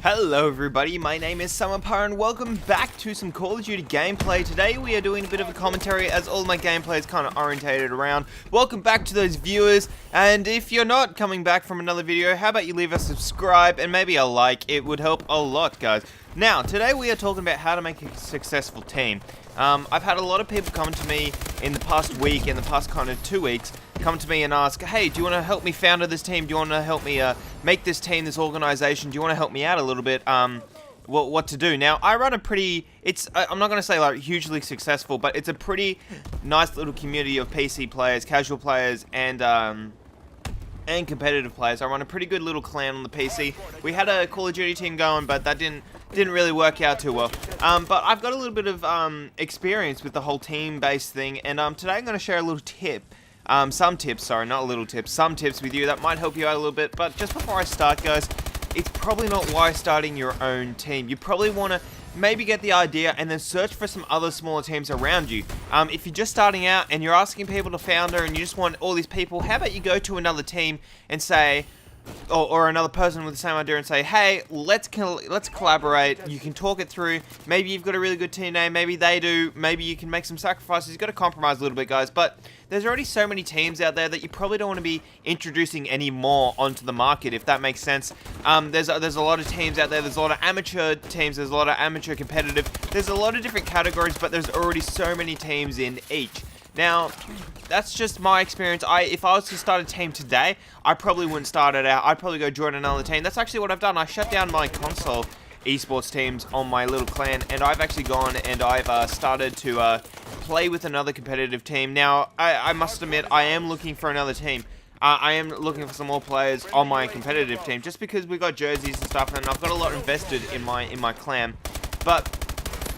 Hello everybody, my name is Samapa and welcome back to some Call of Duty gameplay. Today we are doing a bit of a commentary as all my gameplay is kind of orientated around. Welcome back to those viewers, and if you're not coming back from another video, how about you leave a subscribe and maybe a like? It would help a lot, guys. Now, today we are talking about how to make a successful team. I've had a lot of people come to me in the past week, in the past kind of 2 weeks, come to me and ask, hey, do you want to help me founder this team? Do you want to help me make this team, this organization? Do you want to help me out a little bit? What to do? Now, I run a pretty, I'm not going to say like hugely successful, but it's a pretty nice little community of PC players, casual players, and competitive players. I run a pretty good little clan on the PC. We had a Call of Duty team going, but that didn't really work out too well. But I've got a little bit of experience with the whole team-based thing, and today I'm going to share a little tip. Some tips, sorry, not a little tips, some tips with you that might help you out a little bit. But just before I start, guys, it's probably not why starting your own team. You probably want to maybe get the idea and then search for some other smaller teams around you. If you're just starting out and you're asking people to founder and you just want all these people, how about you go to another team and say, or another person with the same idea and say, hey, let's collaborate. You can talk it through. Maybe you've got a really good team name. Maybe they do. Maybe you can make some sacrifices. You've got to compromise a little bit, guys. But there's already so many teams out there that you probably don't want to be introducing any more onto the market, if that makes sense. There's a lot of teams out there. There's a lot of amateur teams. There's a lot of amateur competitive. There's a lot of different categories, but there's already so many teams in each. Now, that's just my experience. If I was to start a team today, I probably wouldn't start it out. I'd probably go join another team. That's actually what I've done. I shut down my console esports teams on my little clan, and I've actually gone and I've started to play with another competitive team. Now, I must admit, I am looking for another team. I am looking for some more players on my competitive team, just because we've got jerseys and stuff, and I've got a lot invested in my clan. But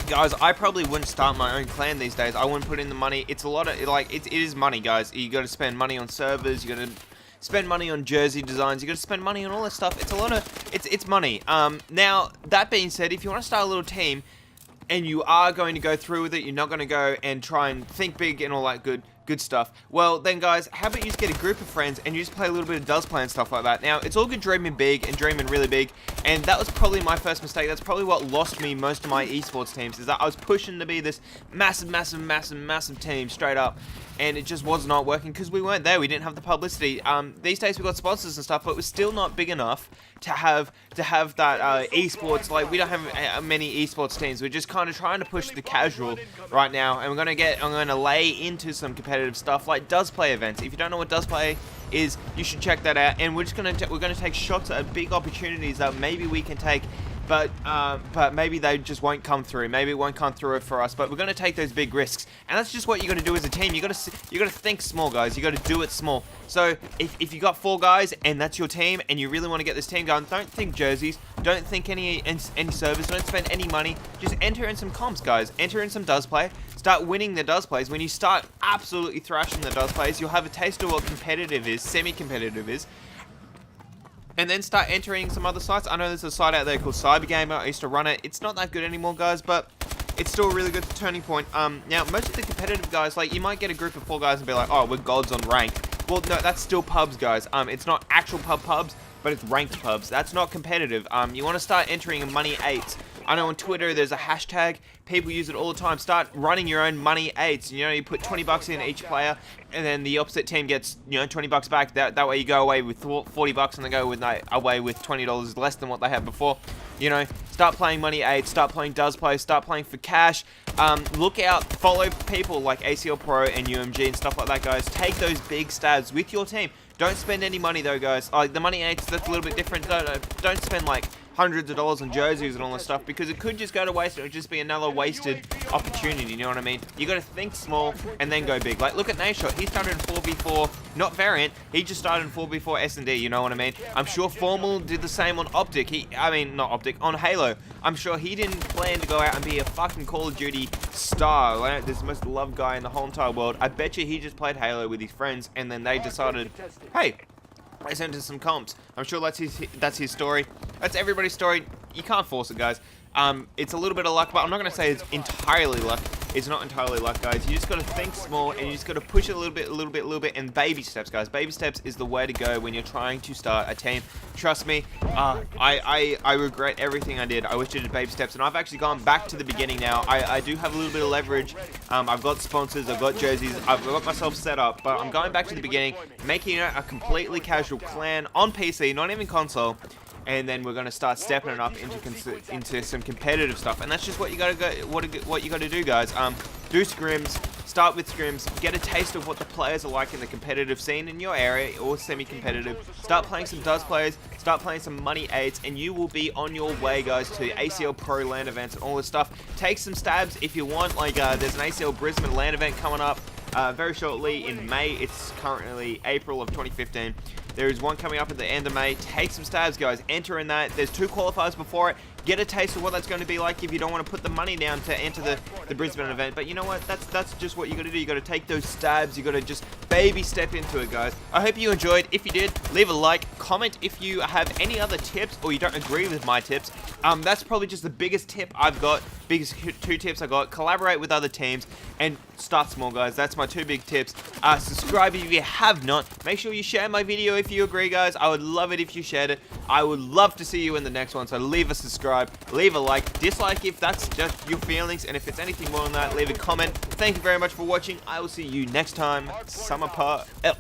guys, I probably wouldn't start my own clan these days. I wouldn't put in the money. It's a lot of, like, it is money, guys. You got to spend money on servers. You got to spend money on jersey designs. You got to spend money on all this stuff. It's a lot of, it's money. Now, that being said, if you want to start a little team and you are going to go through with it, you're not going to go and try and think big and all that good stuff, well then, guys, how about you just get a group of friends and you just play a little bit of does play and stuff like that. Now, it's all good dreaming big and dreaming really big, and that was probably my first mistake. That's probably what lost me most of my esports teams, is that I was pushing to be this massive team straight up, and it just was not working because we weren't there. We didn't have the publicity. These days we got sponsors and stuff, but we're still not big enough to have that esports. Like, we don't have many esports teams. We're just kind of trying to push the casual right now, and I'm going to lay into some competitive stuff like does play events. If you don't know what does play is, you should check that out. And we're going to take shots at big opportunities that maybe we can take, but maybe they just won't come through. Maybe it won't come through for us, but we're going to take those big risks, and that's just what you're going to do as a team. You got to think small, guys. You got to do it small. So if you got 4 guys and that's your team, and you really want to get this team going, don't think jerseys, don't think any servers, don't spend any money. Just enter in some comps, guys. Enter in some does play. Start winning the does plays. When you start absolutely thrashing the does plays, you'll have a taste of what competitive is, semi-competitive is. And then start entering some other sites. I know there's a site out there called Cybergamer. I used to run it. It's not that good anymore, guys, but it's still a really good turning point. Now, most of the competitive guys, like, you might get a group of 4 guys and be like, oh, we're gods on rank. Well, no, that's still pubs, guys. It's not actual pubs, but it's ranked pubs. That's not competitive. You want to start entering money 8s. I know on Twitter there's a hashtag. People use it all the time. Start running your own money 8s. You know, you put 20 bucks in each player, and then the opposite team gets, 20 bucks back. That way you go away with 40 bucks, and they go away with $20 less than what they had before. Start playing money 8s. Start playing does play. Start playing for cash. Look out. Follow people like ACL Pro and UMG and stuff like that, guys. Take those big stabs with your team. Don't spend any money though, guys. Like the money 8s, that's a little bit different. Don't spend like hundreds of dollars on jerseys and all this stuff, because it could just go to waste. It would just be another wasted opportunity, you know what I mean? You got to think small and then go big. Like, look at Nashot. He started in 4v4, not variant. He just started in 4v4 S&D, you know what I mean? I'm sure Formal did the same on Optic. Not Optic, on Halo. I'm sure he didn't plan to go out and be a fucking Call of Duty star. Like, this most loved guy in the whole entire world. I bet you he just played Halo with his friends, and then they decided, hey, let's enter some comps. I'm sure that's his story. That's everybody's story. You can't force it, guys. It's a little bit of luck, but I'm not going to say it's entirely luck. It's not entirely luck, guys. You just got to think small, and you just got to push it a little bit, and baby steps, guys. Baby steps is the way to go when you're trying to start a team. Trust me, I regret everything I did. I wish I did baby steps, and I've actually gone back to the beginning now. I do have a little bit of leverage. I've got sponsors, I've got jerseys, I've got myself set up, but I'm going back to the beginning, making it a completely casual clan on PC, not even console. And then we're gonna start stepping it up into some competitive stuff, and that's just what you gotta what you gotta do, guys. Do scrims, start with scrims, get a taste of what the players are like in the competitive scene in your area or semi-competitive. Start playing some Duz players, start playing some money 8s, and you will be on your way, guys, to ACL Pro LAN events and all this stuff. Take some stabs if you want. Like there's an ACL Brisbane LAN event coming up very shortly in May. It's currently April of 2015. There is one coming up at the end of May. Take some stabs, guys. Enter in that. There's 2 qualifiers before it. Get a taste of what that's going to be like if you don't want to put the money down to enter the Brisbane event. But you know what? That's just what you got to do. You got to take those stabs. You got to just baby step into it, guys. I hope you enjoyed. If you did, leave a like. Comment if you have any other tips or you don't agree with my tips. That's probably just the biggest tip I've got. Biggest 2 tips I got. Collaborate with other teams and start small, guys. That's my 2 big tips. Subscribe if you have not. Make sure you share my video if you agree, guys. I would love it if you shared it. I would love to see you in the next one. So leave a subscribe, leave a like, dislike if that's just your feelings, and if it's anything more than that, leave a comment. Thank you very much for watching. I will see you next time. Samapa out.